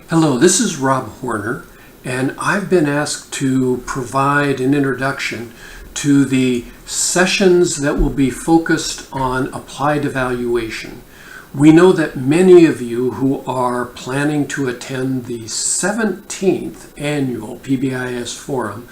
Hello, this is Rob Horner, and I've been asked to provide an introduction to the sessions that will be focused on applied evaluation. We know that many of you who are planning to attend the 17th annual PBIS Forum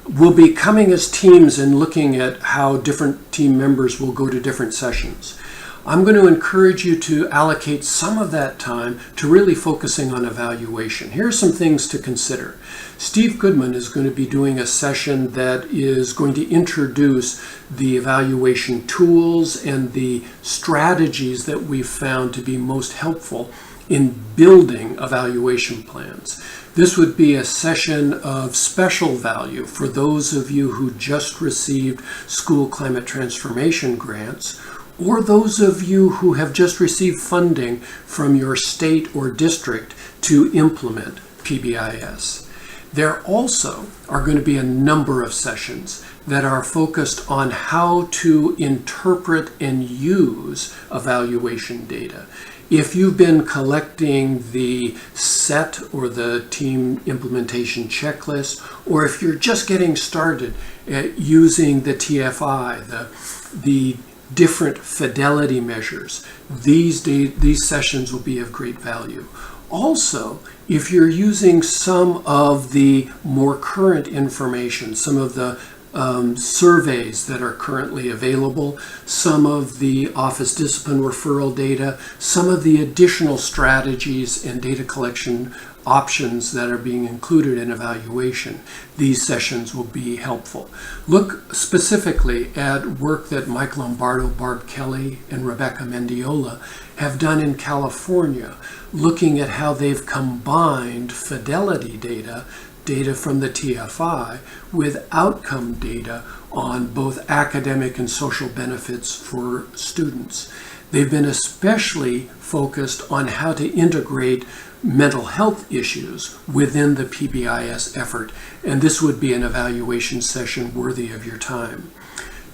will be coming as teams and looking at how different team members will go to different sessions. I'm going to encourage you to allocate some of that time to really focusing on evaluation. Here are some things to consider. Steve Goodman is going to be doing a session that is going to introduce the evaluation tools and the strategies that we've found to be most helpful in building evaluation plans. This would be a session of special value for those of you who just received school climate transformation grants, or those of you who have just received funding from your state or district to implement PBIS. There also are going to be a number of sessions that are focused on how to interpret and use evaluation data. If you've been collecting the SET or the team implementation checklist, or if you're just getting started at using the TFI, the different fidelity measures, these sessions will be of great value. Also, if you're using some of the more current information, some of the surveys that are currently available, some of the office discipline referral data, some of the additional strategies and data collection options that are being included in evaluation, these sessions will be helpful. Look specifically at work that Mike Lombardo, Barb Kelly, and Rebecca Mendiola have done in California, looking at how they've combined fidelity data from the TFI with outcome data on both academic and social benefits for students. They've been especially focused on how to integrate mental health issues within the PBIS effort, and this would be an evaluation session worthy of your time.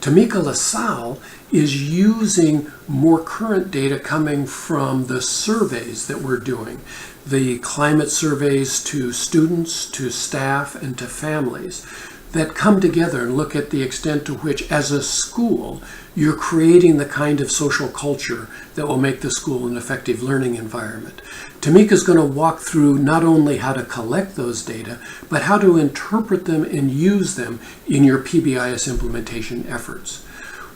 Tamika LaSalle is using more current data coming from the surveys that we're doing, the climate surveys to students, to staff, and to families that come together and look at the extent to which, as a school, you're creating the kind of social culture that will make the school an effective learning environment. Tamika's going to walk through not only how to collect those data, but how to interpret them and use them in your PBIS implementation efforts.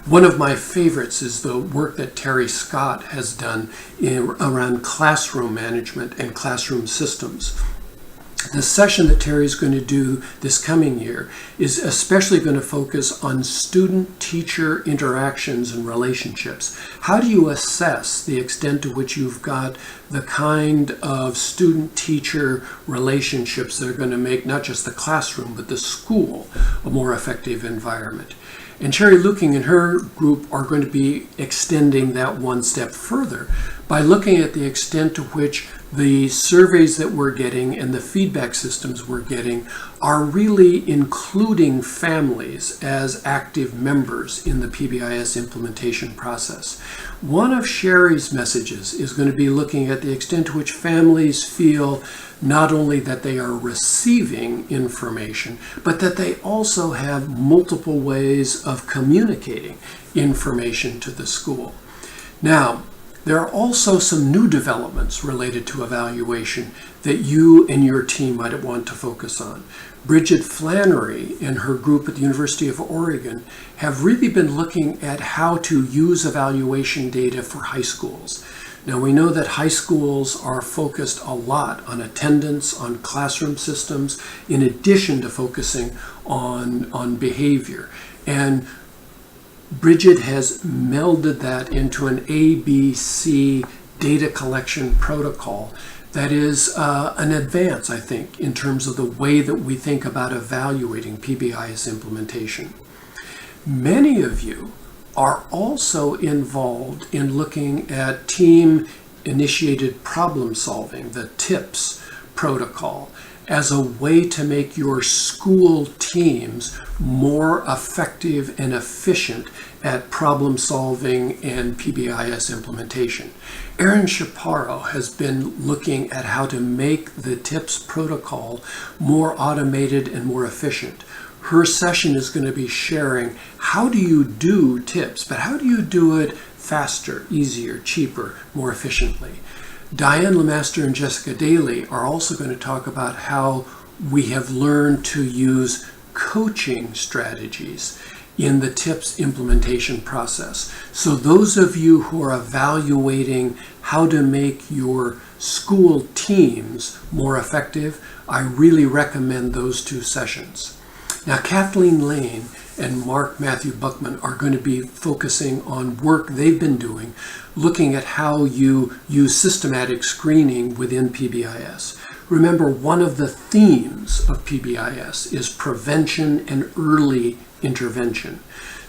One of my favorites is the work that Terry Scott has done around classroom management and classroom systems. The session that Terry's going to do this coming year is especially going to focus on student-teacher interactions and relationships. How do you assess the extent to which you've got the kind of student-teacher relationships that are going to make not just the classroom, but the school a more effective environment? And Sherry Luking and her group are going to be extending that one step further by looking at the extent to which the surveys that we're getting and the feedback systems we're getting are really including families as active members in the PBIS implementation process. One of Sherry's messages is going to be looking at the extent to which families feel not only that they are receiving information, but that they also have multiple ways of communicating information to the school. Now, there are also some new developments related to evaluation that you and your team might want to focus on. Bridget Flannery and her group at the University of Oregon have really been looking at how to use evaluation data for high schools. Now, we know that high schools are focused a lot on attendance, on classroom systems, in addition to focusing on behavior. And Bridget has melded that into an ABC data collection protocol that is an advance, I think, in terms of the way that we think about evaluating PBIS implementation. Many of you are also involved in looking at team-initiated problem solving, the TIPS protocol, as a way to make your school teams more effective and efficient at problem solving and PBIS implementation. Erin Chaparro has been looking at how to make the TIPS protocol more automated and more efficient. Her session is going to be sharing how do you do TIPS, but how do you do it faster, easier, cheaper, more efficiently. Diane Lemaster and Jessica Daly are also going to talk about how we have learned to use coaching strategies in the TIPS implementation process. So those of you who are evaluating how to make your school teams more effective, I really recommend those two sessions. Now, Kathleen Lane and Mark Matthew Buckman are going to be focusing on work they've been doing, looking at how you use systematic screening within PBIS. Remember, one of the themes of PBIS is prevention and early intervention.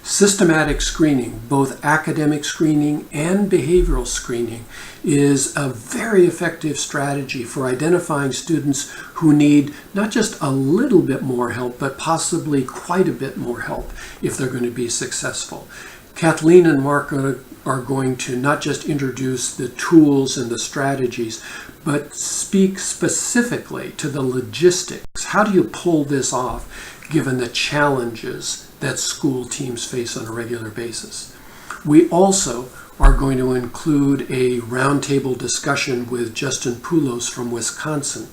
Systematic screening, both academic screening and behavioral screening, is a very effective strategy for identifying students who need not just a little bit more help, but possibly quite a bit more help if they're going to be successful. Kathleen and Mark are going to not just introduce the tools and the strategies, but speak specifically to the logistics. How do you pull this off given the challenges that school teams face on a regular basis? We also are going to include a roundtable discussion with Justin Poulos from Wisconsin.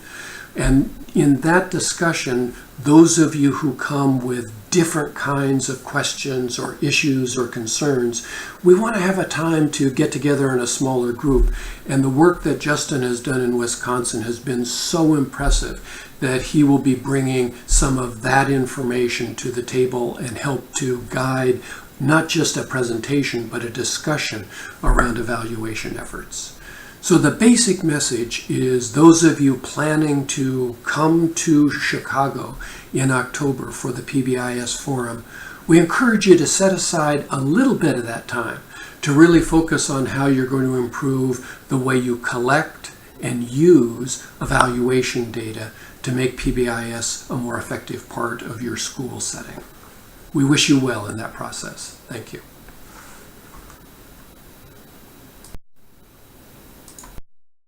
And in that discussion, those of you who come with different kinds of questions or issues or concerns, we want to have a time to get together in a smaller group. And the work that Justin has done in Wisconsin has been so impressive that he will be bringing some of that information to the table and help to guide not just a presentation, but a discussion around evaluation efforts. So the basic message is those of you planning to come to Chicago in October for the PBIS Forum, we encourage you to set aside a little bit of that time to really focus on how you're going to improve the way you collect and use evaluation data to make PBIS a more effective part of your school setting. We wish you well in that process. Thank you.